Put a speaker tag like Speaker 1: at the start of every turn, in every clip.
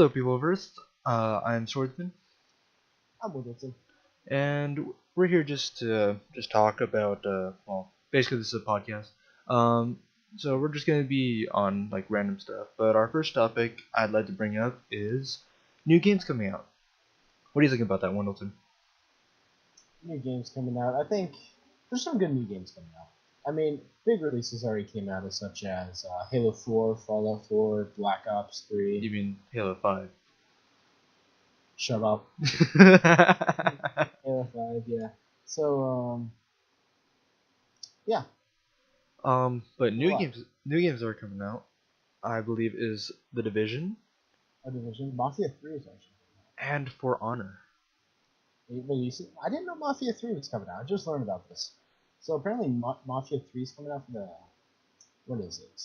Speaker 1: Hello, people first. I'm Swordsman,
Speaker 2: I'm Woodleton.
Speaker 1: and we're here just to talk about basically this is a podcast. Um, so we're just gonna be on like random stuff. But our first topic I'd like to bring up is new games coming out. What do you think about that, Wendleton?
Speaker 2: New games coming out. I think there's some good new games coming out. I mean, big releases already came out, as such as Halo 4, Fallout 4, Black Ops
Speaker 1: You
Speaker 2: 3.
Speaker 1: mean Halo 5?
Speaker 2: Shut up. Halo 5, yeah. So, yeah,
Speaker 1: but
Speaker 2: a lot.
Speaker 1: new games are coming out. I believe is The Division
Speaker 2: A Division. Mafia 3 is actually
Speaker 1: and For Honor.
Speaker 2: releasing. I didn't know Mafia 3 was coming out. I just learned about this. So apparently Mafia 3 is coming out for the... What is it?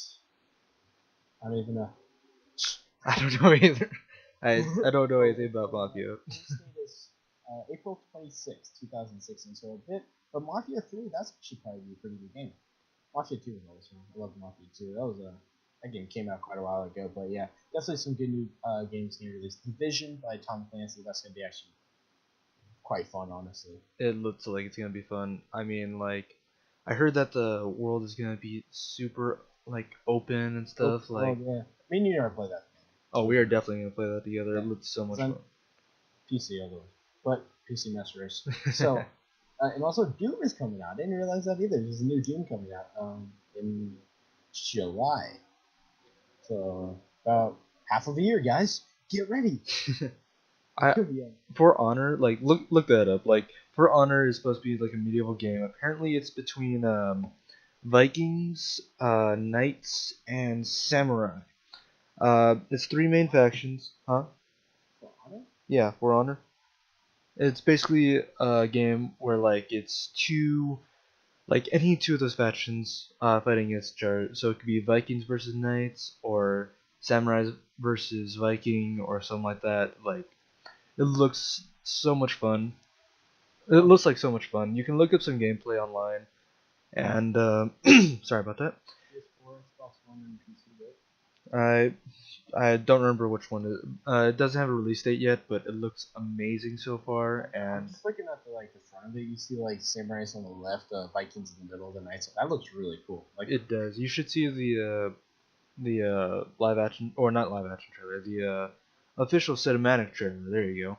Speaker 2: I don't even know.
Speaker 1: I don't know either. I don't know anything about Mafia.
Speaker 2: Release date is April 26th, 2016. So a bit, but Mafia 3, that's should probably be a pretty good game. Mafia 2 is always fun. I love Mafia 2. That game came out quite a while ago, but yeah, definitely some good new games being released. Division by Tom Clancy, that's gonna be actually quite fun, honestly.
Speaker 1: It looks like it's gonna be fun. I mean, like, I heard that the world is gonna be super like open and stuff. Like,
Speaker 2: Yeah, me and you never play that game.
Speaker 1: oh, we are definitely gonna play that together.
Speaker 2: Yeah.
Speaker 1: It looks so much
Speaker 2: Then
Speaker 1: fun.
Speaker 2: PC otherwise, but PC Master Race. So. And also, Doom is coming out. I didn't realize that either. There's a new Doom coming out in July. So, about half of a year, guys. Get ready.
Speaker 1: I For Honor, like look that up. Like For Honor is supposed to be like a medieval game. Apparently, it's between Vikings, knights, and samurai. It's three main factions, huh?
Speaker 2: For Honor?
Speaker 1: Yeah, For Honor. It's basically a game where like it's two, like any two of those factions fighting against each other. So it could be Vikings versus Knights or Samurais versus Viking or something like that. Like it looks so much fun. It looks like so much fun. You can look up some gameplay online. And sorry about that.
Speaker 2: PS4, Xbox One, and PC,
Speaker 1: I I don't remember which one. It doesn't have a release date yet, but it looks amazing so far.
Speaker 2: I'm
Speaker 1: And
Speaker 2: just looking at the front of it. You see like samurais on the left, Vikings in the middle, the knights. That looks really cool. Like
Speaker 1: it does. You should see the live action, or not live action trailer, the official cinematic trailer. There you go.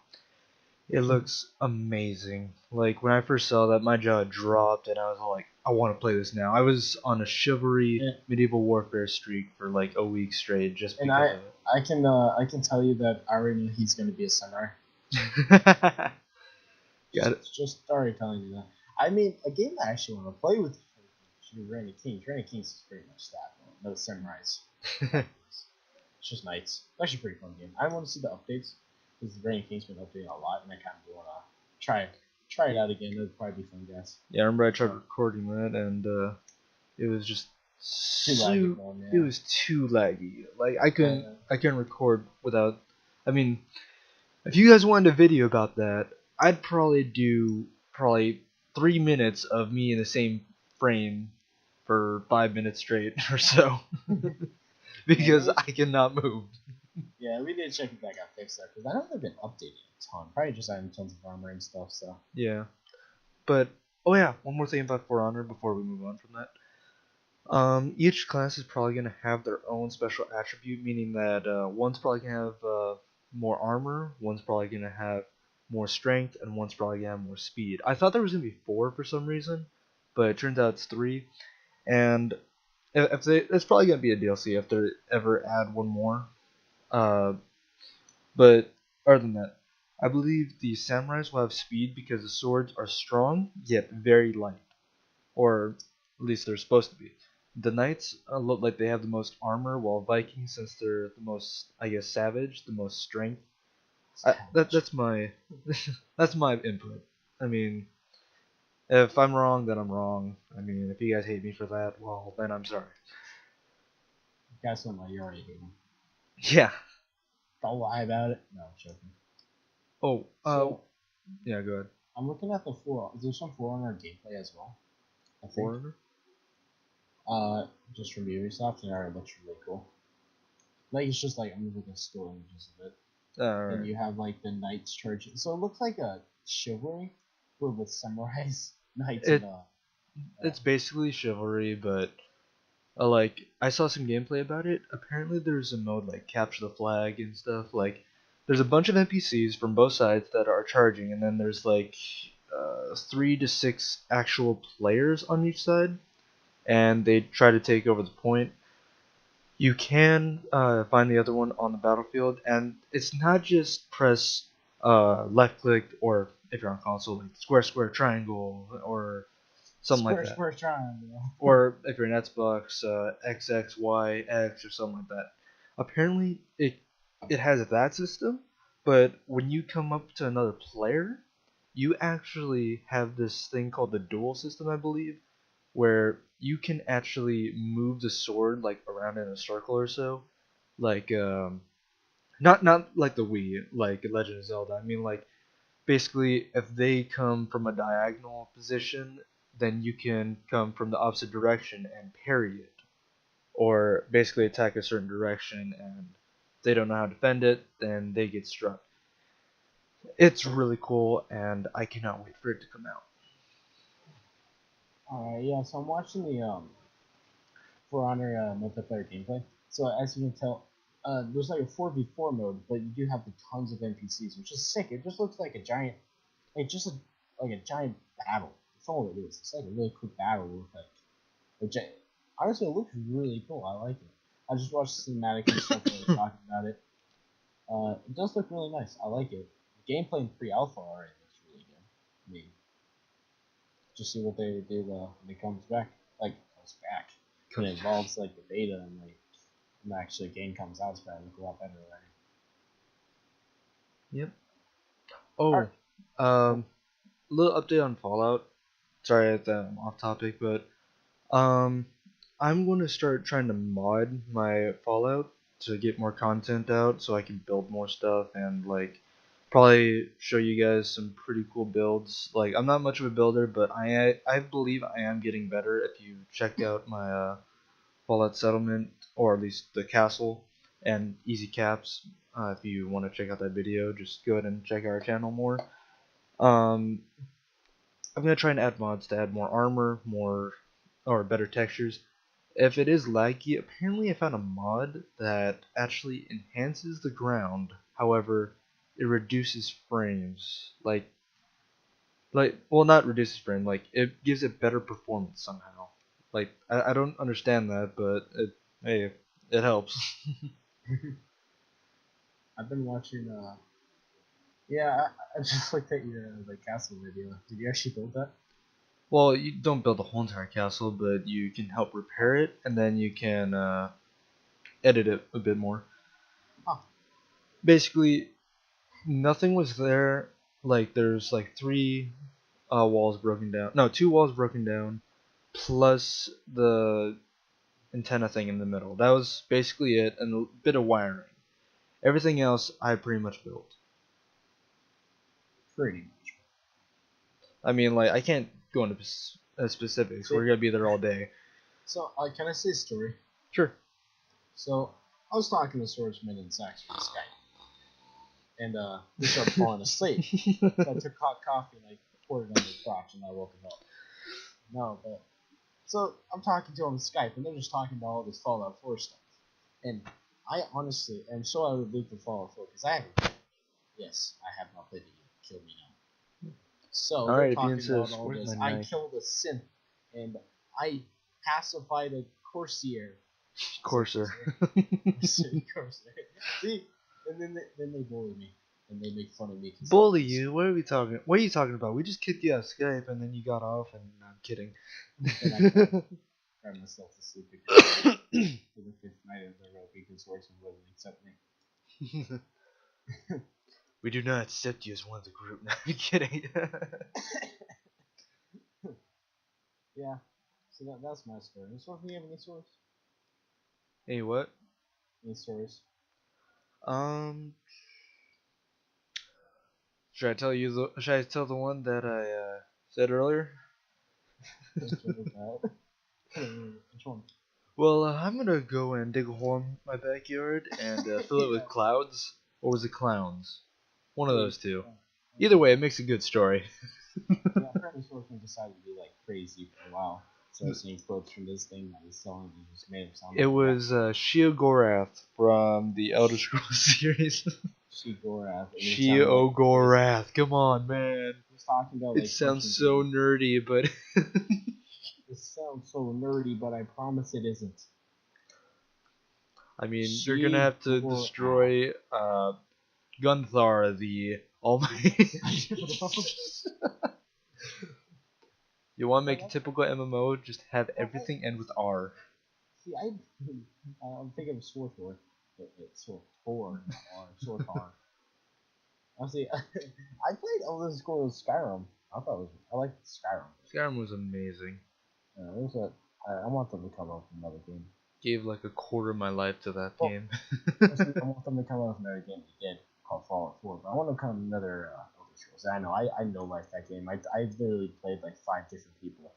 Speaker 1: It looks amazing. Like when I first saw that, my jaw dropped, and I was like, I want to play this now. I was on a chivalry
Speaker 2: Yeah.
Speaker 1: medieval warfare streak for like a week straight, just
Speaker 2: And
Speaker 1: because
Speaker 2: I can tell you that I already know he's gonna be a samurai.
Speaker 1: of it. Got it.
Speaker 2: Just already telling you that. I mean, a game that I actually want to play with should be Reign of Kings. Reign of Kings is pretty much that. No samurais. It's just knights. It's actually a pretty fun game. I want to see the updates because Reign of Kings been updating a lot, and I kind of want to try it out again. It'd probably be fun, guys.
Speaker 1: Yeah, I remember I tried recording that, and it was just
Speaker 2: laggy,
Speaker 1: it was too laggy. Like I couldn't record without. I mean, if you guys wanted a video about that, I'd probably do 3 minutes of me in the same frame for 5 minutes straight or so, because I cannot move.
Speaker 2: Yeah, we did check if that got fixed there because I know they've been updating a ton. Probably just adding tons of armor and stuff. So
Speaker 1: Yeah, but oh yeah, one more thing about For Honor before we move on from that. Each class is probably going to have their own special attribute, meaning that one's probably going to have more armor, one's probably going to have more strength, and one's probably going to have more speed. I thought there was going to be four for some reason, but it turns out it's three. And it's probably going to be a DLC if they ever add one more. But other than that, I believe the samurais will have speed because the swords are strong yet very light, or at least they're supposed to be. The knights look like they have the most armor, while Vikings, since they're the most, I guess, savage, the most strength. That's my that's my input. I mean, if I'm wrong, then I'm wrong. I mean, if you guys hate me for that, well, then I'm sorry.
Speaker 2: guys don't know you already hate him.
Speaker 1: Yeah.
Speaker 2: Don't lie about it. No, I'm joking.
Speaker 1: Oh.
Speaker 2: So
Speaker 1: Yeah. Go ahead.
Speaker 2: I'm looking at the four. Is there some Forerunner gameplay as well? I think.
Speaker 1: Foreigner?
Speaker 2: Just from Ubisoft, and it looks really cool. Like it's just like I'm looking at still images of it. and
Speaker 1: Alright.
Speaker 2: you have like the knights charging. So it looks like a chivalry, but with samurais, knights, and
Speaker 1: It
Speaker 2: yeah.
Speaker 1: it's basically chivalry, but like I saw some gameplay about it. Apparently, there's a mode like capture the flag and stuff. Like, there's a bunch of NPCs from both sides that are charging, and then there's like 3 to 6 actual players on each side, and they try to take over the point. You can find the other one on the battlefield, and it's not just press left click or if you're on console, like square square triangle or something like
Speaker 2: Square,
Speaker 1: that.
Speaker 2: square, triangle.
Speaker 1: Or if you're an Xbox, X X Y X or something like that. Apparently, it has that system, but when you come up to another player, you actually have this thing called the dual system, I believe, where you can actually move the sword like around in a circle or so, like not like the Wii, like Legend of Zelda. I mean like basically if they come from a diagonal position, then you can come from the opposite direction and parry it, or basically attack a certain direction, and if they don't know how to defend it, then they get struck. It's really cool, and I cannot wait for it to come out.
Speaker 2: Alright, yeah. So I'm watching the For Honor multiplayer gameplay. So as you can tell, there's like a 4v4 mode, but you do have the tons of NPCs, which is sick. It just looks like a giant, like just a, like a giant battle. That's all it is. It's like a really quick battle with like, honestly, it looks really cool. I like it. I just watched the cinematic and stuff while we're talking about it. It does look really nice. I like it. The gameplay in pre-alpha already looks really good. I mean, just see what they do when it comes back. Like comes back. When it involves like the beta and like when the actual game comes out, it's gonna look a lot better already.
Speaker 1: Yep.
Speaker 2: Alright.
Speaker 1: Oh, little update on Fallout. Sorry that I'm off topic, but um, I'm going to start trying to mod my Fallout to get more content out so I can build more stuff and like probably show you guys some pretty cool builds. Like I'm not much of a builder, but I believe I am getting better. If you checked out my Fallout Settlement or at least the castle and easy caps, if you want to check out that video, just go ahead and check our channel more. Um, I'm gonna try and add mods to add more armor, more or better textures. If it is laggy, apparently I found a mod that actually enhances the ground. However, it reduces frames. Well, not reduces frame. Like it gives it better performance somehow. Like I don't understand that, but hey, it helps.
Speaker 2: I've been watching. Yeah, I just looked at your the castle video. Did you actually build that?
Speaker 1: Well, you don't build the whole entire castle, but you can help repair it, and then you can edit it a bit more.
Speaker 2: Oh,
Speaker 1: Basically, nothing was there. Like there's like three walls broken down. No, two walls broken down, plus the antenna thing in the middle. That was basically it, and a bit of wiring. Everything else I pretty much built.
Speaker 2: pretty much.
Speaker 1: I mean, like I can't go into specifics.
Speaker 2: See,
Speaker 1: We're gonna be there all day.
Speaker 2: so can I say a story?
Speaker 1: Sure.
Speaker 2: So I was talking to Swordsman and Sax on Skype, and we started falling asleep. So I took hot coffee and I poured it on his crotch, and I woke him up. No, but so I'm talking to him on Skype, and they're just talking about all this Fallout 4 stuff. And I honestly am so out of the loop with Fallout 4 because I haven't played it. Yes, I have not played it yet. Kill me now. So
Speaker 1: All
Speaker 2: they're
Speaker 1: right, if you
Speaker 2: talking about
Speaker 1: insist.
Speaker 2: all
Speaker 1: Where's
Speaker 2: this.
Speaker 1: my
Speaker 2: I
Speaker 1: knife?
Speaker 2: killed a synth, and I pacified a Corsair.
Speaker 1: Courser.
Speaker 2: Corsair. See, and then they bully me, and they make fun of me.
Speaker 1: Bully you? What are we talking? What are you talking about? We just kicked you out of Skype, and then you got off. And no, I'm kidding.
Speaker 2: And I cried myself to sleep again for the fifth night in a row because Swordsman wouldn't accept me.
Speaker 1: We do not accept you as one of the group. No, I'm kidding.
Speaker 2: Yeah. So that's my story. So if you have any stories?
Speaker 1: Hey, what?
Speaker 2: Any stories?
Speaker 1: Um, should I tell you the? Should I tell the one that I said earlier?
Speaker 2: Which one?
Speaker 1: Well, I'm gonna go and dig a hole in my backyard and fill it with
Speaker 2: Yeah.
Speaker 1: clouds. Or was it clowns? One of those two.
Speaker 2: Yeah.
Speaker 1: Either way, it makes a good story.
Speaker 2: Yeah, apparently Sorkin decided to be like crazy for a while. So I was seeing quotes from this thing that he's selling and just made him sound
Speaker 1: It
Speaker 2: like
Speaker 1: was Sheogorath from the Elder Scrolls series.
Speaker 2: She-Gorath. And he sounded like
Speaker 1: Sheogorath. Come on, man.
Speaker 2: he was talking about
Speaker 1: It
Speaker 2: like
Speaker 1: sounds so nerdy, but
Speaker 2: It sounds so nerdy, but I promise it isn't.
Speaker 1: I mean, you're gonna have to destroy Gunthar, the Almighty. You want to make a typical MMO? Just have everything end with R.
Speaker 2: See, I'm thinking of Sortor. Sortor, not R. Sortar. Honestly, I played Elder Scrolls Skyrim. I liked Skyrim.
Speaker 1: Skyrim was amazing.
Speaker 2: I want them to come up with another game.
Speaker 1: Gave like a quarter of my life to that game.
Speaker 2: Honestly, I want them to come up with another game they did called Fallout 4, but I want them to come up with another Elder Scrolls. I know like that game. I literally played like 5 different people,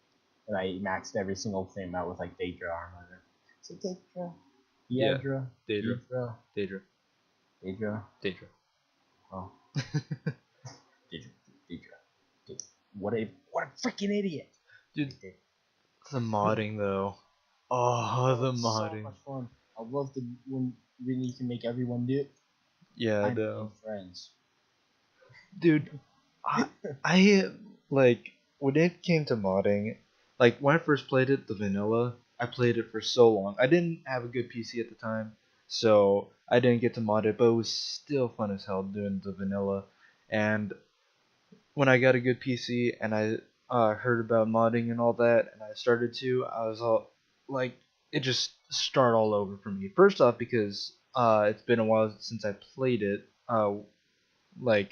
Speaker 2: and I maxed every single thing out with like Daedra armor. Is it Daedra?
Speaker 1: Yeah.
Speaker 2: Daedra.
Speaker 1: Daedra.
Speaker 2: Oh. Daedra. What a freaking idiot!
Speaker 1: Dude, the modding though. Oh, the modding.
Speaker 2: So much fun. I love when you can make everyone do it.
Speaker 1: Yeah, I
Speaker 2: I'm
Speaker 1: know.
Speaker 2: friends.
Speaker 1: Dude, I like when it came to modding, like when I first played it, the vanilla, I played it for so long. I didn't have a good PC at the time, so I didn't get to mod it, but it was still fun as hell doing the vanilla. And when I got a good PC and I heard about modding and all that, and I started to, I was all like, it just started all over for me. First off, because it's been a while since I played it. Like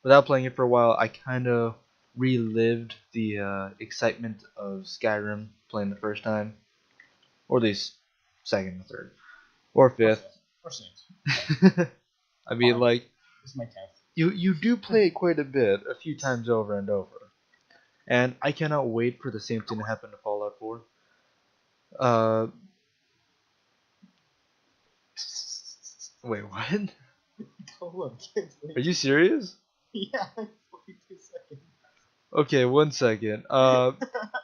Speaker 1: without playing it for a while, I kind of relived the excitement of Skyrim playing the first time, or at least second or third, or fifth.
Speaker 2: Or sixth.
Speaker 1: I mean, like,
Speaker 2: This is my 10th.
Speaker 1: you do play it quite a bit, a few times over and over, and I cannot wait for the same thing to happen to Fallout 4. Wait, what?
Speaker 2: Hold
Speaker 1: Are you serious?
Speaker 2: Yeah, 42 seconds.
Speaker 1: Okay, 1 second.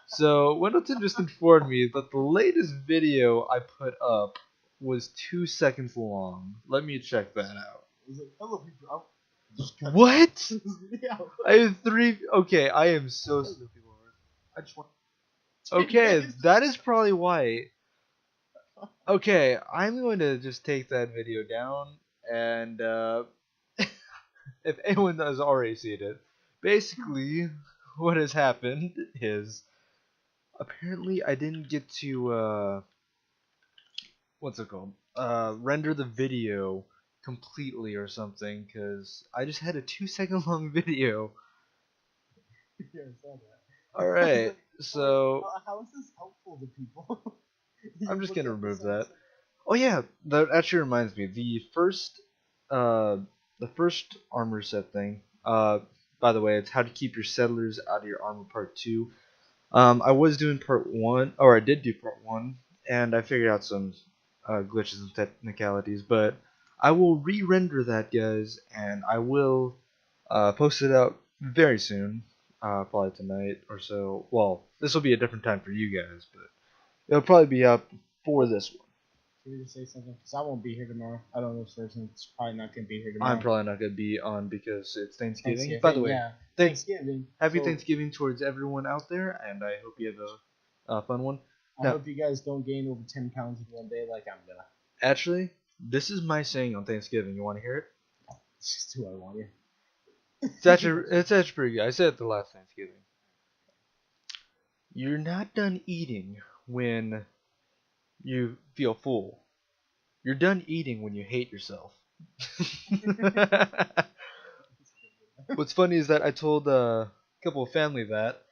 Speaker 1: So Wendleton just informed me that the latest video I put up was 2 seconds long. Let me check that out.
Speaker 2: He's like, hello people.
Speaker 1: What?
Speaker 2: Yeah.
Speaker 1: I have 3. Okay, I am so stupid. I just want. Okay, that is probably why. Okay, I'm going to just take that video down, and if anyone has already seen it, basically what has happened is apparently I didn't get to what's it called? Render the video completely or something, because I just had a 2 second long video.
Speaker 2: Yeah, I saw that.
Speaker 1: Alright, so
Speaker 2: How is this helpful to people?
Speaker 1: I'm just gonna remove that. Oh yeah, that actually reminds me. The first armor set thing. By the way, it's how to keep your settlers out of your armor part 2. I was doing part 1, or I did do part 1, and I figured out some glitches and technicalities, but I will re-render that, guys, and I will post it out very soon, probably tonight or so. Well, this will be a different time for you guys, but it'll probably be up before this one.
Speaker 2: Can you say something? Because I won't be here tomorrow. I don't know if Thurston's probably not going to be here tomorrow.
Speaker 1: I'm probably not going to be on because it's Thanksgiving. By the way,
Speaker 2: yeah, Thanksgiving.
Speaker 1: Happy Thanksgiving towards everyone out there, and I hope you have a fun one.
Speaker 2: I hope you guys don't gain over 10 pounds in one day like I'm gonna.
Speaker 1: Actually, this is my saying on Thanksgiving. You want to hear it?
Speaker 2: It's just who I want you.
Speaker 1: It's actually pretty good. I said it the last Thanksgiving. You're not done eating when you feel full. You're done eating when you hate yourself. What's funny is that I told a couple of family that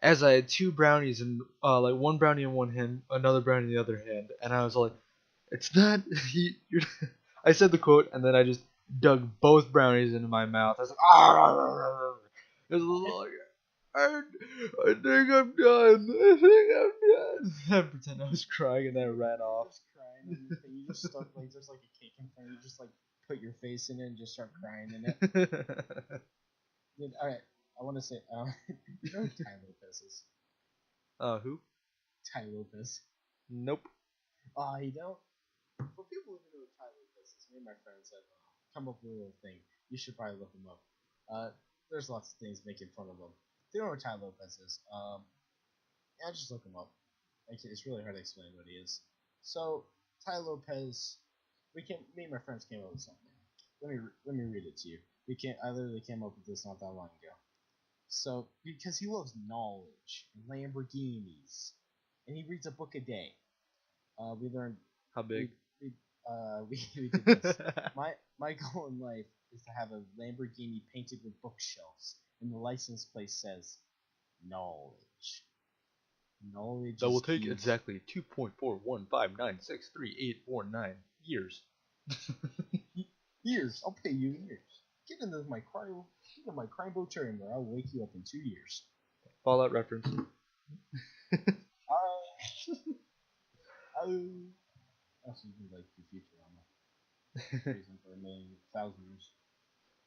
Speaker 1: as I had 2 brownies and like 1 brownie in one hand, another brownie in the other hand, and I was like, "It's not." I said the quote, and then I just dug both brownies into my mouth. I was like, "Ah!" It was like, I think I'm done. I pretend I was crying, and then I ran off.
Speaker 2: Just crying and you just stuck like there's like a cake in front of you, just like put your face in it and just start crying in it. Dude, all right, I want to say, you know who Ty Lopez is?
Speaker 1: Who?
Speaker 2: Ty Lopez.
Speaker 1: Nope.
Speaker 2: You don't. For people who know who Ty Lopez is, me and my friends have come up with a little thing. You should probably look him up. There's lots of things making fun of him. If you don't know who Ty Lopez is, yeah, just look him up. It's really hard to explain what he is. So, Ty Lopez, me and my friends came up with something. Let me read it to you. I literally came up with this not that long ago. So, because he loves knowledge and Lamborghinis, and he reads a book a day. We learned
Speaker 1: How big?
Speaker 2: We did this. My goal in life is to have a Lamborghini painted with bookshelves, and the license plate says knowledge. Knowledge.
Speaker 1: That will
Speaker 2: is
Speaker 1: take
Speaker 2: key.
Speaker 1: exactly 2.415963849 years.
Speaker 2: Years. I'll pay you years. Get into my crime chamber. I'll wake you up in 2 years.
Speaker 1: Fallout reference.
Speaker 2: Also, you can like the Futurama. Reason for 1,000 years.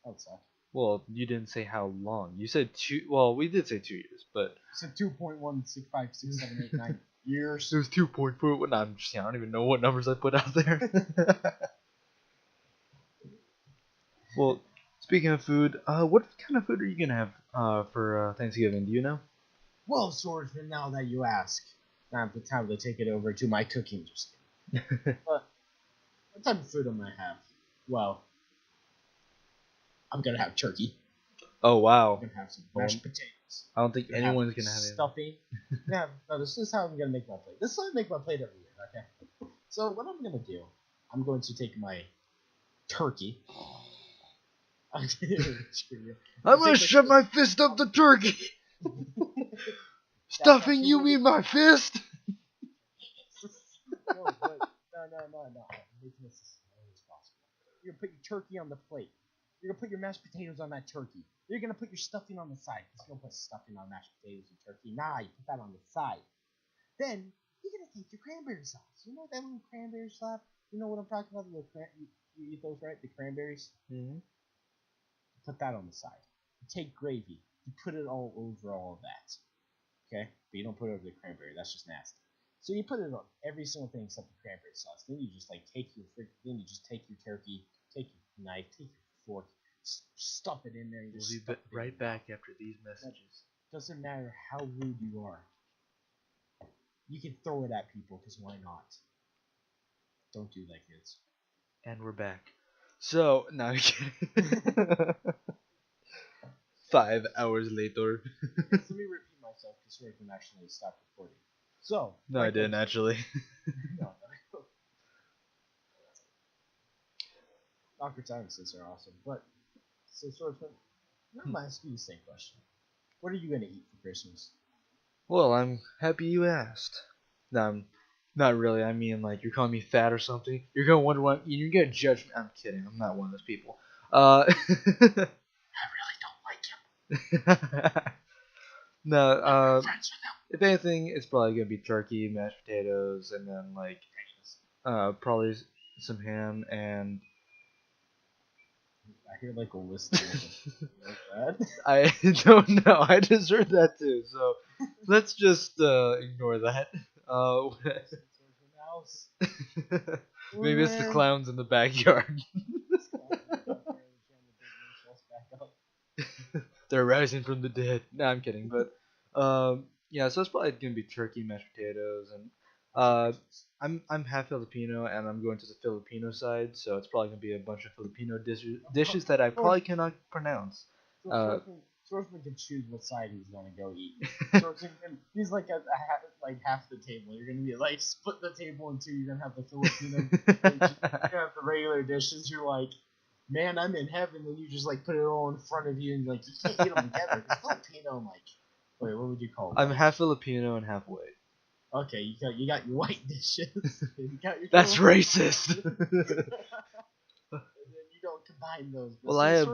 Speaker 2: That would suck.
Speaker 1: Well, you didn't say how long. You said 2. Well, we did say 2 years, but
Speaker 2: You said 2.1656789 years.
Speaker 1: it was 2.4. No, I'm just, I don't even know what numbers I put out there. Well, speaking of food, what kind of food are you gonna have for Thanksgiving? Do you know?
Speaker 2: Well, Swordsman, now that you ask, now it's time to take it over to my cooking. Just what type of food am I have? Well, I'm gonna have turkey.
Speaker 1: Oh wow!
Speaker 2: I'm gonna have some mashed potatoes.
Speaker 1: I don't think anyone's gonna have
Speaker 2: stuffing. Yeah, no, this is how I'm gonna make my plate. This is how I make my plate every year. Okay. So what I'm gonna do, I'm going to take my turkey. I'm
Speaker 1: gonna shove my fist up the turkey. Stuffing, you mean my fist?
Speaker 2: No. I'm making this as slow as possible. You're gonna put your turkey on the plate. You're gonna put your mashed potatoes on that turkey. You're gonna put your stuffing on the side. Because you don't put stuffing on mashed potatoes and turkey. Nah, you put that on the side. Then you're gonna take your cranberry sauce. You know that little cranberry slab? You know what I'm talking about? The little you eat those, right? The cranberries.
Speaker 1: Mm-hmm.
Speaker 2: Put that on the side. You take gravy. You put it all over all of that. Okay? But you don't put it over the cranberry. That's just nasty. So you put it on every single thing except the cranberry sauce. Then you just take your turkey, take your knife, take your fork, stuff it in there. And
Speaker 1: We'll be right back after these messages.
Speaker 2: Doesn't matter how rude you are. You can throw it at people because why not? Don't do that, kids.
Speaker 1: And we're back. So, no, I'm kidding. 5 hours later.
Speaker 2: Let me repeat myself because we can actually stop recording. So.
Speaker 1: No, I didn't actually.
Speaker 2: No. Awkward silences are awesome, but so Swordsman, I'm gonna ask you the same question. What are you gonna eat for Christmas?
Speaker 1: Well, I'm happy you asked. No, I'm not really. I mean, like, you're calling me fat or something. You're gonna wonder what. You're gonna judge me. I'm kidding. I'm not one of those people.
Speaker 2: I really don't like him.
Speaker 1: No. If anything, it's probably gonna be turkey, mashed potatoes, and then like, probably some ham and.
Speaker 2: I hear like a list like that.
Speaker 1: I don't know. I just heard that too. So let's just ignore that. Maybe it's the clowns in the backyard. They're rising from the dead. No, I'm kidding. But yeah, so it's probably gonna be turkey, mashed potatoes, and I'm half Filipino, and I'm going to the Filipino side, so it's probably gonna be a bunch of Filipino dishes that I probably cannot pronounce.
Speaker 2: Swordsman can choose what side he's gonna go eat. He's like like half the table. You're gonna be like split the table in two. You're gonna have the Filipino, you're gonna have the regular dishes. You're like, man, I'm in heaven. And you just like put it all in front of you, and like you can't eat them together. It's Filipino, like, wait, what would you call it?
Speaker 1: I'm half Filipino and half white.
Speaker 2: Okay, you got your white dishes.
Speaker 1: That's racist.
Speaker 2: And then you don't combine those.
Speaker 1: Well, I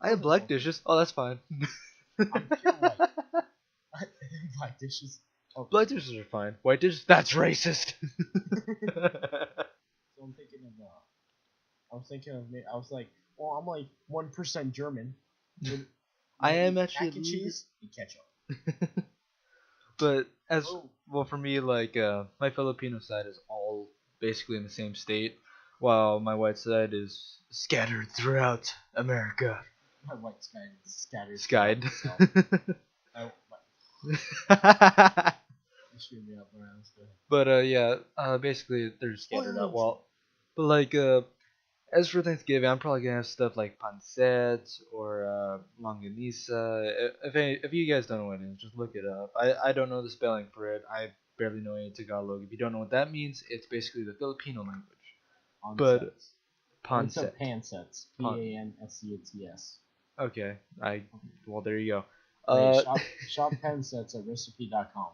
Speaker 1: have black dishes. Oh, that's fine.
Speaker 2: I'm pure white. Black dishes.
Speaker 1: Okay. Black dishes are fine. White dishes? That's racist.
Speaker 2: So I'm thinking of I was thinking of me. I was like, well, I'm like 1% German. Would
Speaker 1: I
Speaker 2: you
Speaker 1: am
Speaker 2: eat
Speaker 1: actually
Speaker 2: mac and cheese and ketchup?
Speaker 1: but as
Speaker 2: Oh,
Speaker 1: well for me, like my Filipino side is all basically in the same state, while my white side is scattered throughout America.
Speaker 2: my white sky is scattered throughout
Speaker 1: Skied.
Speaker 2: itself. Oh, you screwed me up around. Go ahead.
Speaker 1: But yeah, basically they're scattered out.
Speaker 2: Well,
Speaker 1: Well, but like as for Thanksgiving, I'm probably gonna have stuff like pancit or longanisa. If you guys don't know what it is, just look it up. I don't know the spelling for it. I barely know any Tagalog. If you don't know what that means, it's basically the Filipino language. But
Speaker 2: Onsets. I looked
Speaker 1: pancit.
Speaker 2: up pansets. Pansets.
Speaker 1: Okay. Well, there you go.
Speaker 2: Wait,
Speaker 1: Uh,
Speaker 2: shop pansets at recipe.com.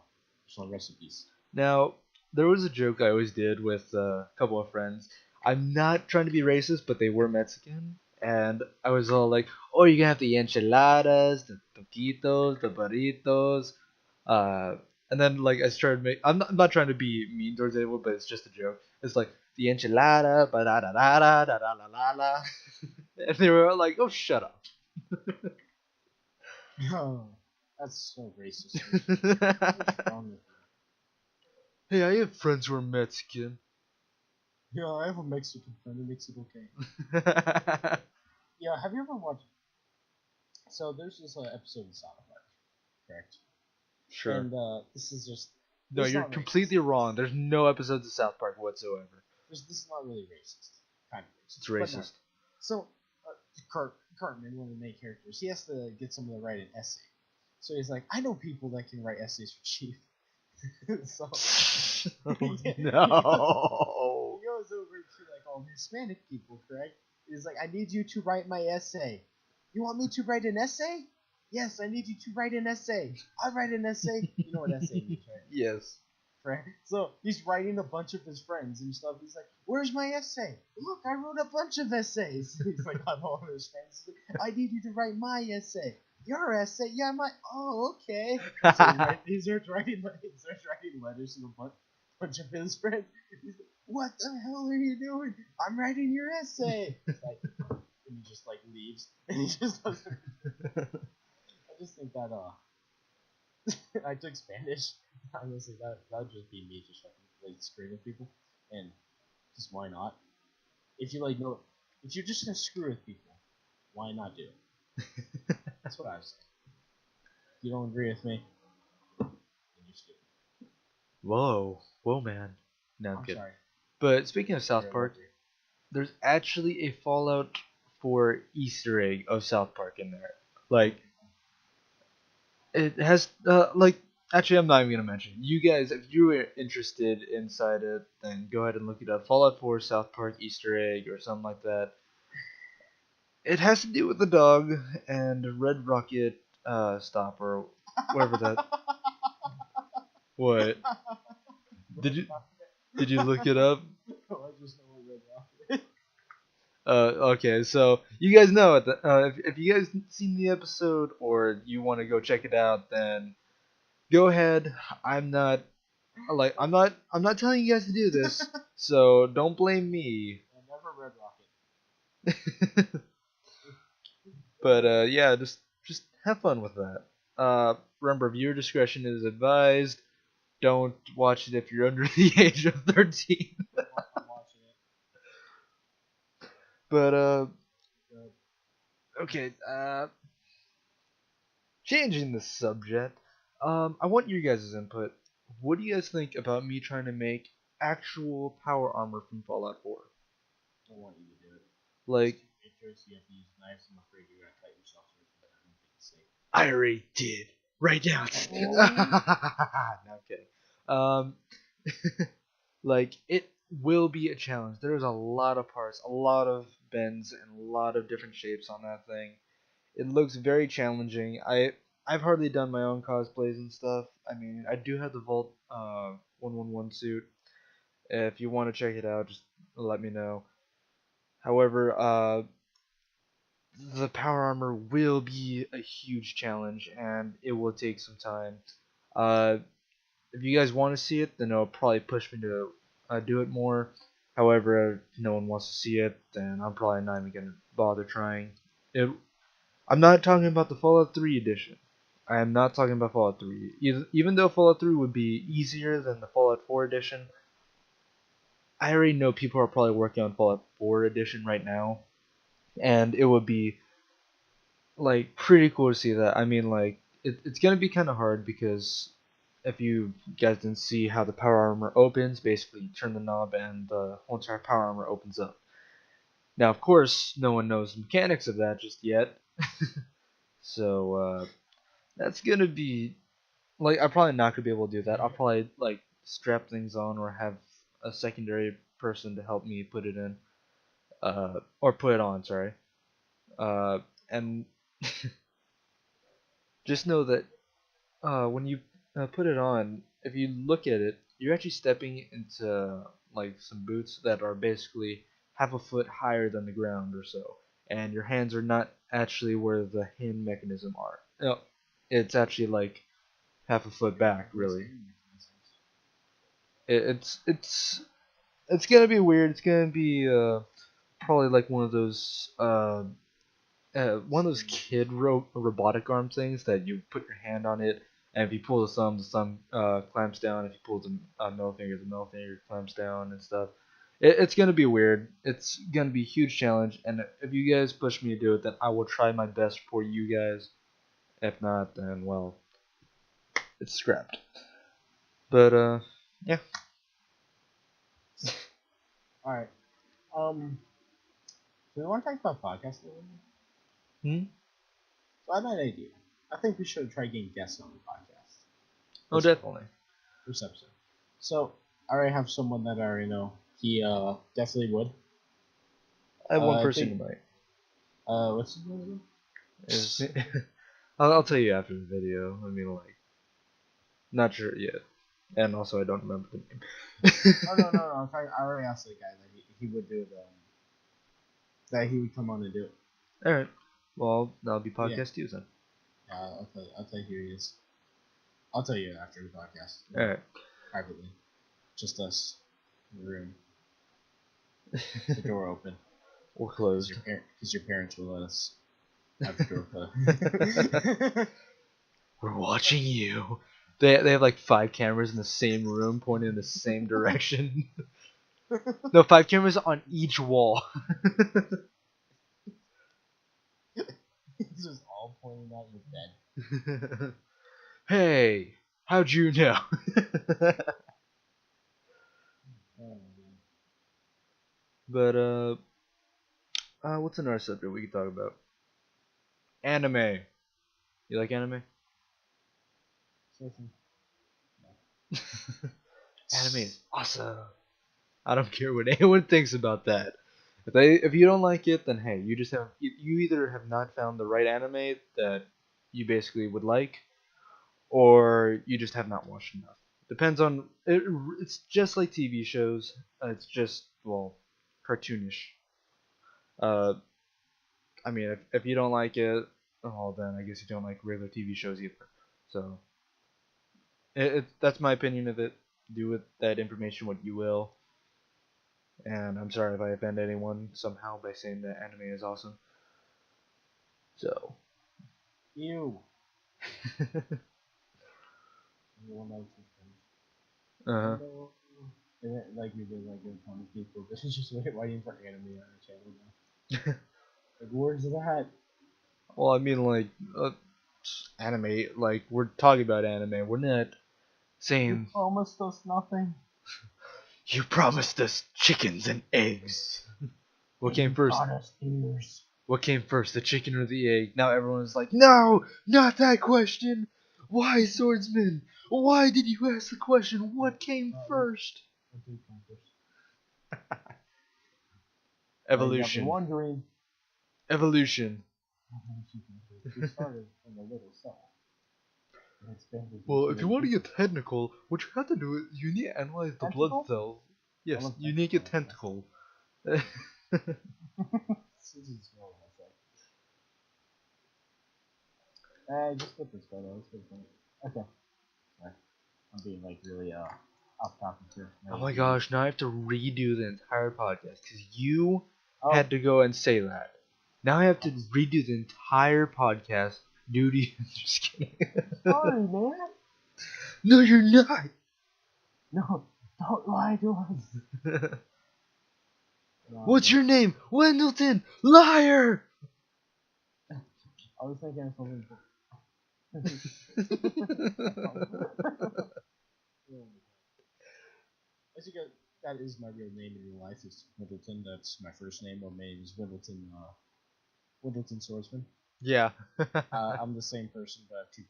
Speaker 2: There's no recipes.
Speaker 1: Now, there was a joke I always did with a couple of friends. I'm not trying to be racist, but they were Mexican. And I was all like, oh, you're going to have the enchiladas, the taquitos, the burritos. And then, like, I started making. I'm not trying to be mean towards anyone, but it's just a joke. It's like, the enchilada, ba da da da da da da la la la. And they were all like, oh, shut up.
Speaker 2: Oh, that's so racist. What's wrong with
Speaker 1: Hey, I have friends who are Mexican.
Speaker 2: you? Yeah, I have a Mexican friend who makes it okay. Yeah, have you ever watched? So there's this episode of South Park, correct?
Speaker 1: Sure.
Speaker 2: And this is just.
Speaker 1: No,
Speaker 2: It's
Speaker 1: you're
Speaker 2: not
Speaker 1: completely
Speaker 2: racist.
Speaker 1: wrong. There's no episodes of South Park whatsoever.
Speaker 2: This is not really racist. Kind of racist.
Speaker 1: It's
Speaker 2: but no.
Speaker 1: racist.
Speaker 2: So, Cartman, one of the main characters, he has to get someone to write an essay. So he's like, I know people that can write essays for cheap. So
Speaker 1: Oh,
Speaker 2: he
Speaker 1: no.
Speaker 2: goes over to like all Hispanic people, correct? He's like, I need you to write my essay. You want me to write an essay? Yes, I need you to write an essay. I write an essay. You know what essay means, right?
Speaker 1: Yes.
Speaker 2: Right? So he's writing a bunch of his friends and stuff. He's like, "Where's my essay? Look, I wrote a bunch of essays." He's like, on all of his friends. He's like, I need you to write my essay. Your essay? Yeah, my. Oh, okay. So he starts writing letters to a bunch of his friends. He's like, "What the hell are you doing? I'm writing your essay." It's like, and he just like leaves, and he just doesn't. I just think that I took Spanish. Honestly, that would just be me just like screwing with people, and just why not? If you like know, if you're just gonna screw with people, why not do it? That's what I was saying. If you don't agree with me, then you're stupid.
Speaker 1: Whoa. Whoa, man. No, I'm
Speaker 2: I'm
Speaker 1: kidding.
Speaker 2: sorry.
Speaker 1: But speaking of
Speaker 2: You're
Speaker 1: South
Speaker 2: a
Speaker 1: Park,
Speaker 2: lover.
Speaker 1: there's actually a Fallout 4 Easter egg of South Park in there. Like, it has, like, actually, I'm not even going to mention it. You guys, if you were interested inside it, then go ahead and look it up. Fallout 4 South Park Easter egg or something like that. It has to do with the dog and Red Rocket stop or whatever that. What? Did you look it up?
Speaker 2: No, I just know what Red Rocket.
Speaker 1: Okay, so you guys know it. If you guys seen the episode or you want to go check it out, then go ahead. I'm not I'm not telling you guys to do this, so don't blame me.
Speaker 2: And never Red Rocket.
Speaker 1: But yeah, just have fun with that. Remember, viewer discretion is advised. Don't watch it if you're under the age of 13.
Speaker 2: I'm watching it.
Speaker 1: But
Speaker 2: Good.
Speaker 1: okay. Changing the subject. I want your guys' input. What do you guys think about me trying to make actual power armor from Fallout 4?
Speaker 2: I want you to do it.
Speaker 1: Like,
Speaker 2: Pictures, you have to use knives. I'm afraid you're gonna cut yourself. So I don't think it's safe.
Speaker 1: I already did. Right now. No, I'm kidding. Like, it will be a challenge. There's a lot of parts, a lot of bends, and a lot of different shapes on that thing. It looks very challenging. I've hardly done my own cosplays and stuff. I mean, I do have the Vault 111 suit. If you want to check it out, just let me know. However, the power armor will be a huge challenge, and it will take some time. Uh, if you guys want to see it, then it'll probably push me to do it more. However, if no one wants to see it, then I'm probably not even gonna bother trying. It, I'm not talking about the Fallout 3 edition. I am not talking about Fallout 3. Even though Fallout 3 would be easier than the Fallout 4 edition, I already know people are probably working on Fallout 4 edition right now, and it would be like pretty cool to see that. I mean, like it's gonna be kind of hard because if you guys didn't see how the power armor opens, basically you turn the knob and the whole entire power armor opens up. Now, of course, no one knows the mechanics of that just yet, so that's gonna be like I'm probably not gonna be able to do that. I'll probably like strap things on or have a secondary person to help me put it in, or put it on. Sorry, and just know that when you put it on, if you look at it, you're actually stepping into like some boots that are basically half a foot higher than the ground or so, and your hands are not actually where the hand mechanism are. No, it's actually like half a foot back, really. It's gonna be weird. It's gonna be probably like one of those kid robotic arm things that you put your hand on it, and if you pull the thumb clamps down. If you pull the middle finger clamps down and stuff. It's gonna be weird. It's gonna be a huge challenge, and if you guys push me to do it, then I will try my best for you guys. If not, then well, it's scrapped. But yeah.
Speaker 2: All right. So we want to talk about podcasts a little bit.
Speaker 1: Hmm?
Speaker 2: So I have an idea. I think we should try getting guests on the podcast.
Speaker 1: Oh, definitely.
Speaker 2: First episode. So I already have someone that I already know. He definitely would.
Speaker 1: I have one
Speaker 2: I
Speaker 1: person
Speaker 2: think-
Speaker 1: in mind.
Speaker 2: What's his name?
Speaker 1: Is I'll tell you after the video. I mean, like, not sure yet, and also I don't remember the name.
Speaker 2: Oh no. I'm sorry. I already asked the guy that he would do it. That he would come on and do it.
Speaker 1: All right. Well, that'll be podcast Tuesday. Then.
Speaker 2: Yeah, I'll tell you who he is. I'll tell you after the podcast.
Speaker 1: All right.
Speaker 2: Privately, just us in the room. The door open.
Speaker 1: Or closed.
Speaker 2: Because your parents will let us have the door closed.
Speaker 1: We're watching you. They have like 5 cameras in the same room pointing in the same direction. No, 5 cameras on each wall.
Speaker 2: It's just all pointing at your bed.
Speaker 1: Hey, how'd you know?
Speaker 2: Oh,
Speaker 1: But what's another subject we could talk about? Anime. You like anime?
Speaker 2: man.
Speaker 1: Anime is awesome. I don't care what anyone thinks about that. If you don't like it, then hey, you either have not found the right anime that you basically would like, or you just have not watched enough. Depends on it. It's just like TV shows. It's just cartoonish. Uh, I mean, if you don't like it, oh, then I guess you don't like regular TV shows either. So that's my opinion of it. Do with that information what you will. And I'm sorry if I offend anyone somehow by saying that anime is awesome. So.
Speaker 2: Ew. Everyone likes his friends.
Speaker 1: Uh-huh.
Speaker 2: No. And it, like we did like in comic people, this is just waiting for anime on our channel now. Like, where's that?
Speaker 1: Well, I mean, like, anime, like, we're talking about anime. We're not
Speaker 2: You
Speaker 1: saying,
Speaker 2: promised us nothing.
Speaker 1: you promised us chickens and eggs. What came first?
Speaker 2: Honest ears.
Speaker 1: What came first, the chicken or the egg? Now everyone's like, no, not that question. Why, swordsman? Why did you ask the question? What came first?
Speaker 2: What did come first?
Speaker 1: Evolution.
Speaker 2: I've been wondering.
Speaker 1: Evolution.
Speaker 2: We started from a little cell. And expanded
Speaker 1: Well,
Speaker 2: into
Speaker 1: if you
Speaker 2: a
Speaker 1: want to
Speaker 2: big-
Speaker 1: get technical, what you have to do is you need to analyze the blood
Speaker 2: Tentacle?
Speaker 1: cells. Yes,
Speaker 2: love
Speaker 1: you need to get
Speaker 2: tentacle.
Speaker 1: tentacle.
Speaker 2: This is real, just put this photo. Let's put it. Okay. Sorry. I'm being like really off topic here.
Speaker 1: Oh my gosh, now I have to redo the entire podcast because you
Speaker 2: Oh,
Speaker 1: had to go and say that. Now I have to redo the entire podcast due to you. Just kidding.
Speaker 2: sorry, man.
Speaker 1: No, you're not.
Speaker 2: No, don't lie to us.
Speaker 1: What's your name? Wendleton! Liar!
Speaker 2: I was thinking of something. As you get, that is my real name in real life. It's Wendleton. That's my first name. My name is Wendleton. Wendleton Swordsman.
Speaker 1: Yeah.
Speaker 2: I'm the same person, but two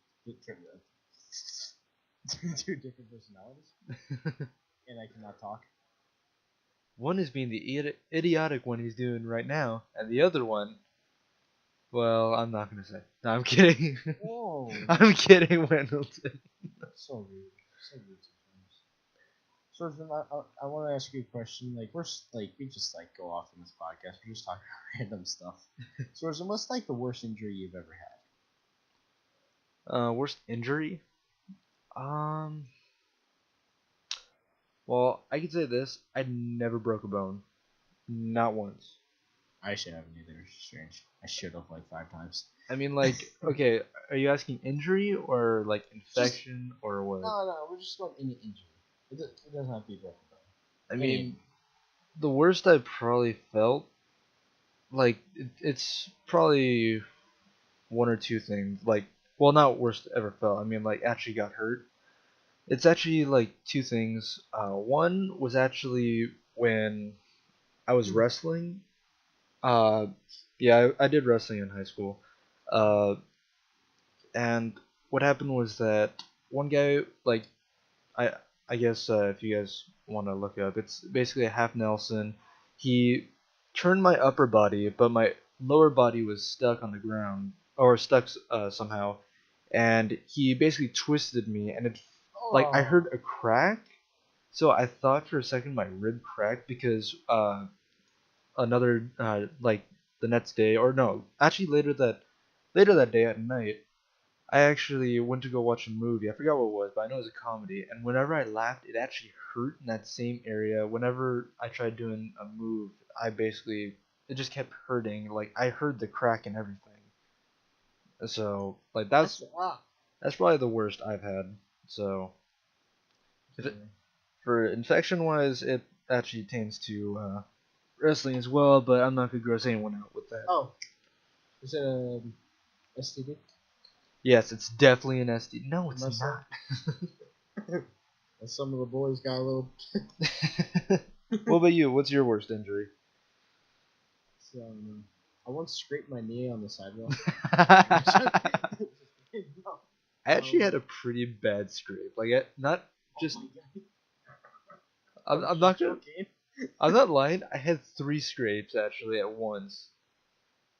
Speaker 2: different personalities, and I cannot talk.
Speaker 1: One is being the idiotic one he's doing right now, and the other one, well, I'm not gonna say. No, I'm kidding.
Speaker 2: Whoa!
Speaker 1: I'm kidding, Wendleton.
Speaker 2: So rude. So rude sometimes. Swordsman, I want to ask you a question. Like we just like go off in this podcast. We're just talking about random stuff. Swordsman, what's like the worst injury you've ever had?
Speaker 1: Worst injury? Well, I can say this: I never broke a bone, not once.
Speaker 2: I should haven't either. It's strange. I should have like 5 times.
Speaker 1: I mean, like, okay, are you asking injury or like infection or what?
Speaker 2: No, we're just going any injury. It doesn't have to be broken bone.
Speaker 1: I mean, the worst I probably felt, like, it's probably one or two things. Like, well, not worst ever felt. I mean, like, actually got hurt. It's actually like two things. One was actually when I was wrestling. Yeah, I did wrestling in high school. Uh, and what happened was that one guy, like, I I guess if you guys want to look it up, it's basically a half Nelson. He turned my upper body, but my lower body was stuck on the ground or stuck somehow, and he basically twisted me, and it like I heard a crack, so I thought for a second my rib cracked because another like the next day or no, actually later that day at night. I actually went to go watch a movie. I forgot what it was, but I know it was a comedy. And whenever I laughed, it actually hurt in that same area. Whenever I tried doing a move, it just kept hurting. Like, I heard the crack and everything. So, like, that's probably the worst I've had. So, for infection-wise, it actually pertains to wrestling as well, but I'm not going to gross anyone out with that.
Speaker 2: Oh, is it a STD?
Speaker 1: Yes, it's definitely an SD. No, it's not.
Speaker 2: Some of the boys got a little.
Speaker 1: What about you? What's your worst injury?
Speaker 2: So, I once scraped my knee on the sidewalk.
Speaker 1: I actually had a pretty bad scrape. Like, not just. I'm not gonna. I'm not lying. I had 3 scrapes actually at once.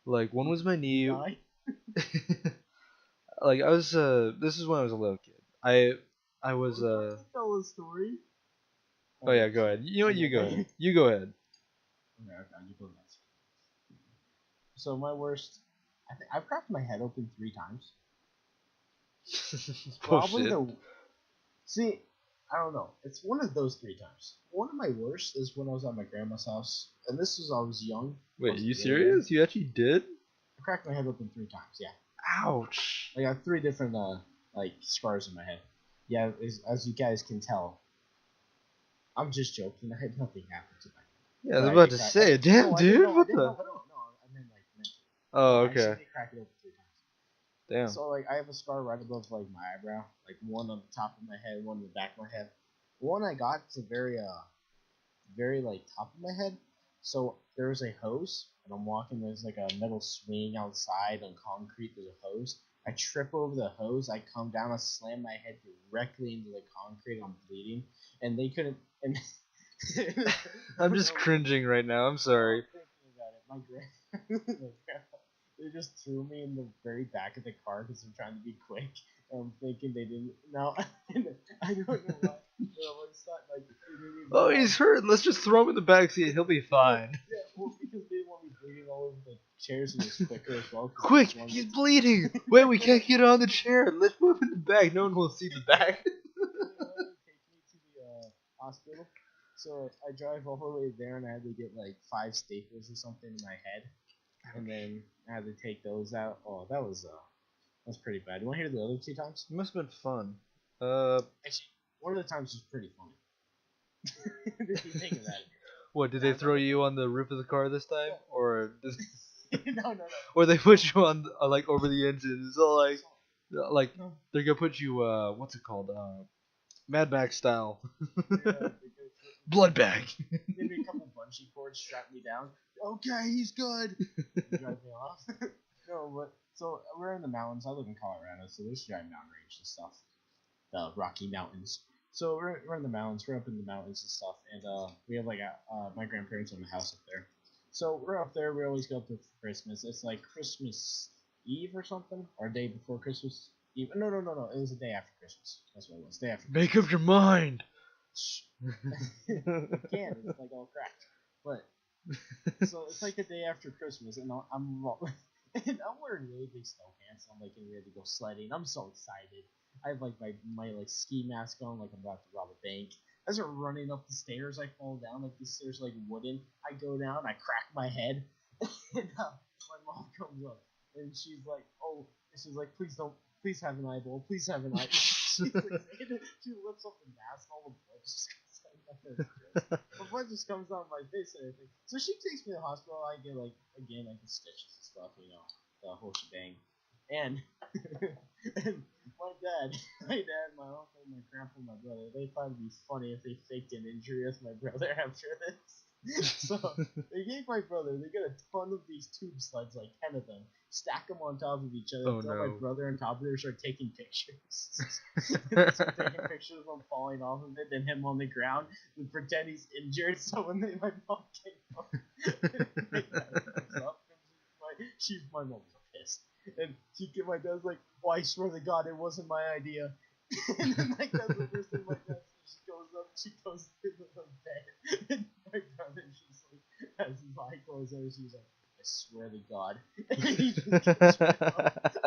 Speaker 1: Like, one was my knee. Like, I was. This is when I was a little kid. I was.
Speaker 2: Tell a story.
Speaker 1: Oh yeah, go ahead. You know what? You go ahead. You go ahead.
Speaker 2: Okay, you go next. So my worst. I think I've cracked my head open 3 times. Probably See, I don't know. It's one of those 3 times. One of my worst is when I was at my grandma's house, and this was I was young.
Speaker 1: Wait, are you serious? You actually did?
Speaker 2: I cracked my head open 3 times. Yeah.
Speaker 1: Ouch.
Speaker 2: I got 3 different like scars in my head. Yeah, as you guys can tell, I'm just joking. I had nothing happen to my head.
Speaker 1: Yeah, I was about to say, damn, dude, what the?
Speaker 2: No, I meant like mentally.
Speaker 1: Oh,
Speaker 2: I
Speaker 1: okay.
Speaker 2: actually cracked it open 3 times.
Speaker 1: Damn.
Speaker 2: So like I have a scar right above like my eyebrow, like one on the top of my head, one on the back of my head. The one I got is a very like top of my head. So there was a hose, and I'm walking. There's like a metal swing outside on concrete. There's a hose. I trip over the hose. I come down. I slam my head directly into the concrete. I'm bleeding, and they couldn't. And
Speaker 1: I'm just cringing right now. I'm sorry.
Speaker 2: Thinking about it, my grandpa, they just threw me in the very back of the car because they're trying to be quick. And I'm thinking they didn't. No, I don't know why.
Speaker 1: Oh, he's hurt. Let's just throw him in the backseat. He'll be fine.
Speaker 2: Yeah, well, because they didn't want me bleeding all over the chairs and it's quicker as well.
Speaker 1: Quick, he's bleeding. Wait, we can't get on the chair. Let's move in the back. No one will see the back.
Speaker 2: So I drive all the way there, and I had to get like 5 staples or something in my head, and then I had to take those out. Oh, that was pretty bad. You want to hear the other 2 times?
Speaker 1: It must have been fun.
Speaker 2: Actually, one of the times was pretty funny. If you think about it.
Speaker 1: What did they throw you on the roof of the car this time, or
Speaker 2: No.
Speaker 1: or they put you on like over the engine? So like
Speaker 2: No.
Speaker 1: they're gonna put you what's it called Mad Max style. Blood bag.
Speaker 2: Give me a couple bungee cords, strap me down. Okay, he's good. Drive me off. No, but so we're in the mountains. I live in Colorado, so there's giant mountain range and stuff. The Rocky Mountains. So we're in the mountains. We're up in the mountains and stuff, and we have like my grandparents own a house up there. So we're up there. We always go up there for Christmas. It's like Christmas Eve or something, or day before Christmas Eve. No. It was the day after Christmas. That's what it was. Day after.
Speaker 1: Make up your mind.
Speaker 2: You can. It's like all cracked. But so it's like the day after Christmas, and I'm wearing really big snow pants. I'm like getting ready to go sledding. I'm so excited. I have like my like ski mask on, like I'm about to rob a bank. As we're running up the stairs, I fall down. Like the stairs are like wooden. I go down. I crack my head, and my mom comes up, and she's like, please have an eyeball. Please have an eyeball. She lifts up the mask, all the blood just comes out of my face. The blood just comes out of my face and everything. So she takes me to the hospital. I get like stitches and stuff, the whole shebang. And and my dad, my uncle, my grandpa, my brother, they thought it'd be funny if they faked an injury with my brother after this. So they gave my brother, they got a ton of these tube sleds, like 10 of them, stack them on top of each other, throw my brother on top of it, start taking pictures. Start taking pictures of him falling off of it, and him on the ground, and pretend he's injured. So when my mom came up, my mom was pissed. And my dad's like, "Oh, I swear to God, it wasn't my idea." And then like that's the first thing my dad says. She goes to the bed, and my brother just like has his eye closed, and she's like, "I swear to God." And he just gets right up. So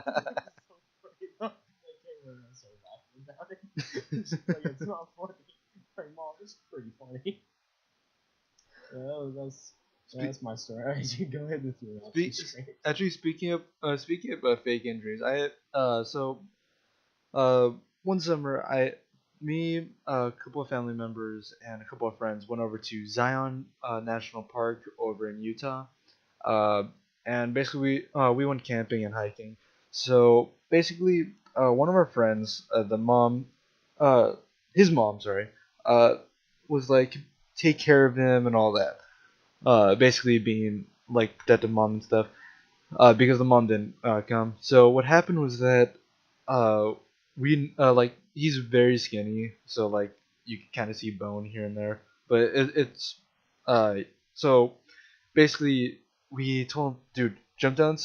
Speaker 2: funny. I can't remember. I started laughing about it. She's like, "It's not funny." My mom is pretty funny. That's my story. You go ahead with your
Speaker 1: Actually, speaking of fake injuries, one summer me, a couple of family members, and a couple of friends went over to Zion National Park over in Utah, uh, and basically we went camping and hiking. So basically, one of our friends, his mom, sorry, was like take care of him and all that. Basically being like protective mom and stuff. Because the mom didn't come. So what happened was that we like he's very skinny, so like you can kind of see bone here and there. But it's uh so basically we told him, dude, jump down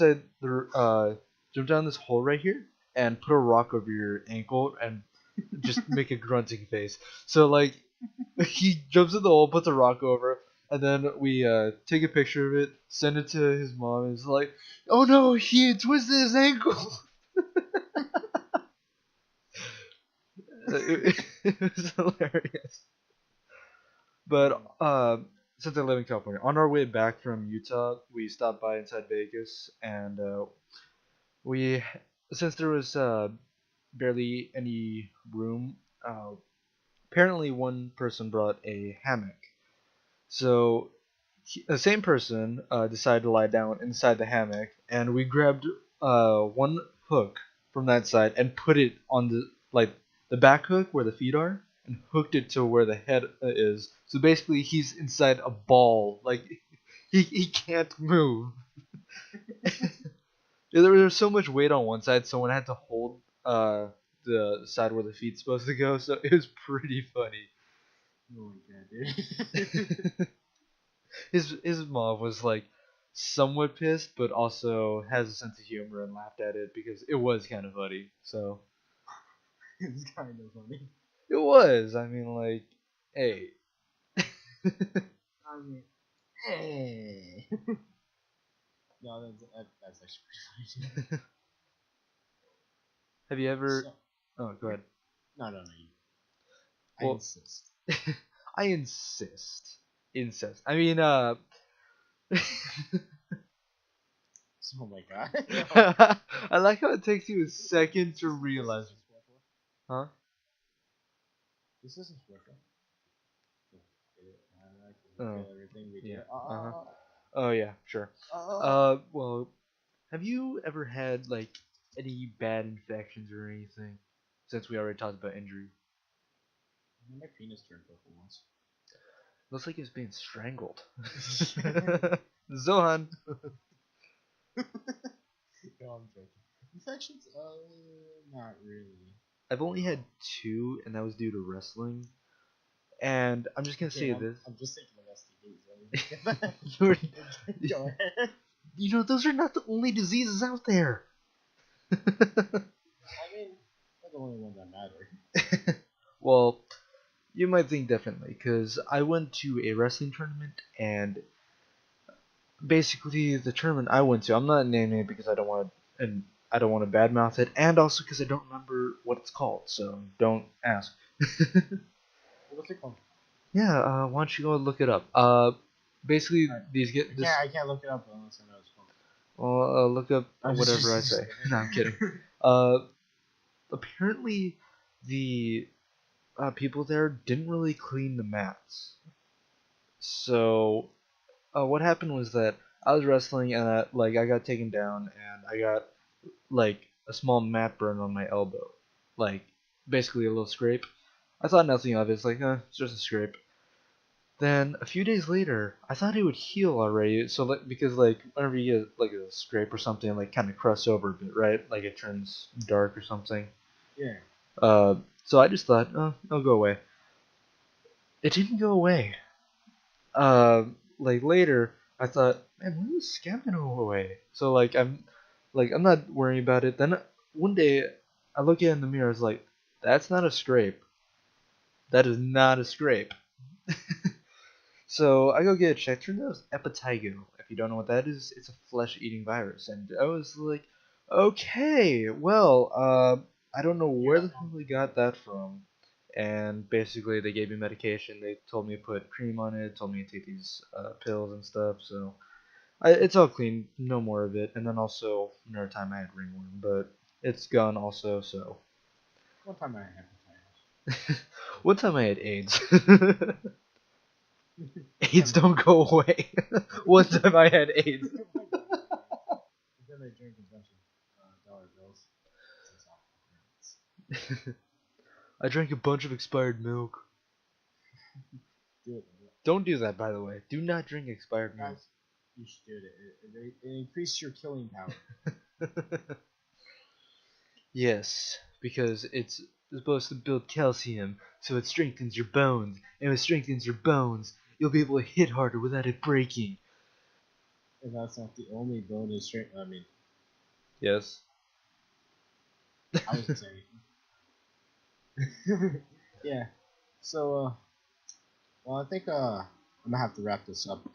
Speaker 1: this hole right here and put a rock over your ankle and just make a grunting face. So like he jumps in the hole, puts a rock over, and then we take a picture of it, send it to his mom, and it's like, oh no, he twisted his ankle. It was hilarious. But since I live in California, on our way back from Utah, we stopped by inside Vegas, and we since there was barely any room, apparently one person brought a hammock. So the same person decided to lie down inside the hammock, and we grabbed one hook from that side and put it on the back hook where the feet are, and hooked it to where the head is. So basically, he's inside a ball, like he can't move. There was so much weight on one side, someone had to hold the side where the feet's supposed to go. So it was pretty funny.
Speaker 2: Oh my god, dude.
Speaker 1: His mom was like somewhat pissed, but also has a sense of humor and laughed at it because it was kind of funny. So
Speaker 2: It was kind of funny.
Speaker 1: it was. I mean, like, hey.
Speaker 2: Hey. No, that's actually pretty funny.
Speaker 1: Have you ever?
Speaker 2: So,
Speaker 1: Oh, go ahead.
Speaker 2: no. I
Speaker 1: Well,
Speaker 2: insist.
Speaker 1: I insist. Incest. I mean,
Speaker 2: Oh my god. No.
Speaker 1: I like how it takes you a second to realize. Huh?
Speaker 2: This isn't Swift. I can look
Speaker 1: Oh,
Speaker 2: at everything we
Speaker 1: yeah.
Speaker 2: do.
Speaker 1: Uh-huh. Oh, yeah, sure.
Speaker 2: Uh,
Speaker 1: Well, have you ever had, like, any bad infections or anything? Since we already talked about injury.
Speaker 2: my penis turned purple once.
Speaker 1: Looks like it's being strangled. Zohan.
Speaker 2: No, I'm joking. Infections? Not really.
Speaker 1: I've only had 2, and that was due to wrestling. And I'm just gonna
Speaker 2: Okay,
Speaker 1: say this.
Speaker 2: I'm just thinking of STDs.
Speaker 1: You're-
Speaker 2: Go ahead.
Speaker 1: you know, those are not the only diseases out there.
Speaker 2: I mean, they're the only ones that matter.
Speaker 1: Well, you might think differently, because I went to a wrestling tournament, and basically the tournament I went to, I'm not naming it because I don't want to, and I don't want to badmouth it, and also because I don't remember what it's called, so don't ask.
Speaker 2: What's it called?
Speaker 1: Yeah, why don't you go look it up? Basically,
Speaker 2: Alright.
Speaker 1: these get this.
Speaker 2: Yeah, I can't look it up unless I know it's called.
Speaker 1: Well, look up
Speaker 2: I'm
Speaker 1: whatever I
Speaker 2: just-
Speaker 1: say. No, I'm kidding. Apparently, the people there didn't really clean the mats. So, what happened was that I was wrestling and I got taken down and I got like a small mat burn on my elbow, like basically a little scrape. I thought nothing of it. It's like, it's just a scrape. Then a few days later, I thought it would heal already. So because whenever you get like a scrape or something, it, like kind of crusts over a bit, right? Like it turns dark or something.
Speaker 2: Yeah.
Speaker 1: So I just thought, oh, it'll go away. It didn't go away. Like later, I thought, man, when is scab gonna go away? So I'm not worrying about it. Then one day, I look at it in the mirror. I was like, that's not a scrape. That is not a scrape. So I go get it checked. Turns out it's Epitigo. If you don't know what that is, it's a flesh-eating virus. And I was like, okay, well, I don't know where the hell they got that from. And basically, they gave me medication. They told me to put cream on it. Told me to take these pills and stuff. So it's all clean. No more of it. And then also another time I had ringworm, but it's gone also. So
Speaker 2: One time I had hepatitis.
Speaker 1: one time I had AIDS.
Speaker 2: One
Speaker 1: AIDS
Speaker 2: time
Speaker 1: don't go away. One time I had AIDS.
Speaker 2: Then I drank a bunch of dollar bills.
Speaker 1: I drank a bunch of expired milk.
Speaker 2: Do it.
Speaker 1: Don't do that, by the way. Do not drink expired milk.
Speaker 2: Guys, you should do it. It increases your killing power.
Speaker 1: Yes, because it's supposed to build calcium, so it strengthens your bones. And if it strengthens your bones, you'll be able to hit harder without it breaking.
Speaker 2: And that's not the only bonus strength. I mean,
Speaker 1: Yes.
Speaker 2: I was saying. Yeah. So, well, I think I'm gonna have to wrap this up.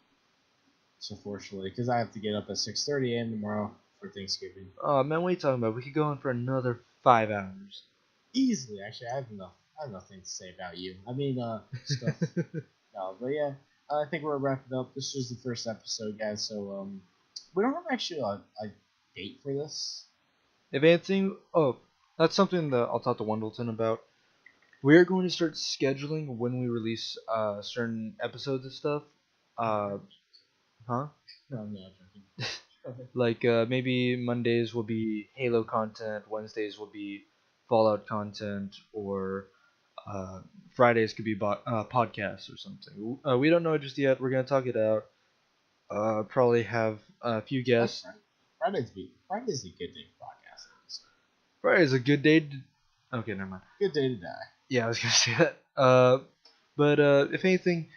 Speaker 2: So, fortunately, because I have to get up at 6:30 a.m. tomorrow for Thanksgiving.
Speaker 1: Oh man, what are you talking about? We could go on for another 5 hours.
Speaker 2: Easily, actually, I have nothing to say about you. I mean, stuff. No, but yeah, I think we're wrapping up. This was the first episode, guys. So, we don't have actually a date for this.
Speaker 1: If anything, that's something that I'll talk to Wendleton about. We're going to start scheduling when we release certain episodes of stuff. Huh?
Speaker 2: No, I'm not joking.
Speaker 1: Like maybe Mondays will be Halo content, Wednesdays will be Fallout content, or Fridays could be podcasts or something. We don't know just yet. We're gonna talk it out. Probably have a few guests.
Speaker 2: Friday's a good day for podcasting.
Speaker 1: Friday's a good day. Okay, never mind.
Speaker 2: Good day to die.
Speaker 1: Yeah, I was gonna say that. But if anything,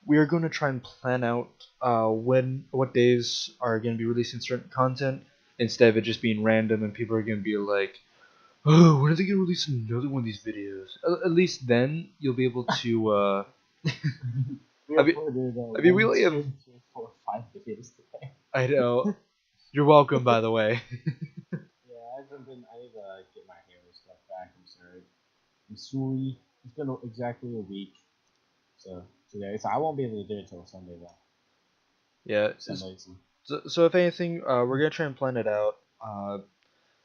Speaker 1: we are going to try and plan out what days are going to be releasing certain content instead of it just being random and people are going to be like, oh, when are they going to release another one of these videos? At least then you'll be able to. I mean, we only have.
Speaker 2: 2, 3, 4, 5 videos today.
Speaker 1: I know. You're welcome, by the way.
Speaker 2: Yeah, I haven't been. I need to get my Halo stuff back. I'm sorry. I'm sorry. It's been exactly a week. So today, so I won't be able to do it till Sunday though.
Speaker 1: Yeah.
Speaker 2: Sunday.
Speaker 1: So if anything, we're gonna try and plan it out.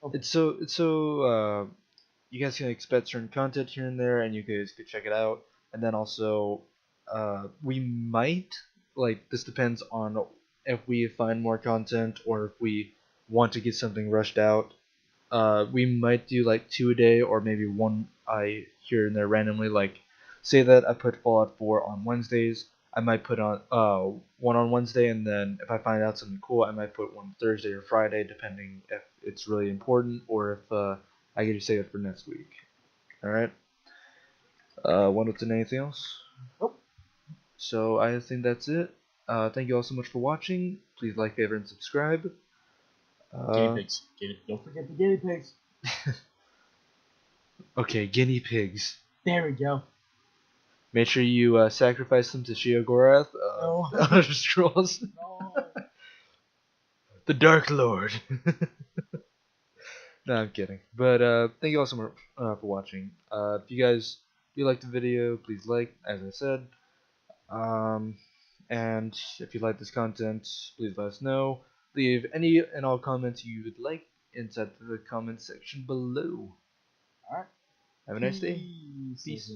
Speaker 2: Okay.
Speaker 1: It's so you guys can expect certain content here and there, and you guys could check it out. And then also, we might like this depends on if we find more content or if we want to get something rushed out. We might do like 2 a day or maybe one I here and there randomly. Like, say that I put Fallout 4 on Wednesdays, I might put on one on Wednesday, and then if I find out something cool, I might put one Thursday or Friday, depending if it's really important or if I get to save it for next week. All right. Want to anything else?
Speaker 2: Nope.
Speaker 1: So I think that's it. Thank you all so much for watching. Please like, favorite, and subscribe.
Speaker 2: Guinea pigs. Don't forget the guinea pigs.
Speaker 1: Okay, guinea pigs.
Speaker 2: There we go.
Speaker 1: Make sure you sacrifice them to Sheogorath.
Speaker 2: No.
Speaker 1: Elder Scrolls.
Speaker 2: No.
Speaker 1: The Dark Lord. No, I'm kidding. But thank you all so much for watching. If you guys do like the video, please like, as I said. And if you like this content, please let us know. Leave any and all comments you would like inside the comment section below.
Speaker 2: Alright.
Speaker 1: Have a nice day.
Speaker 2: Peace.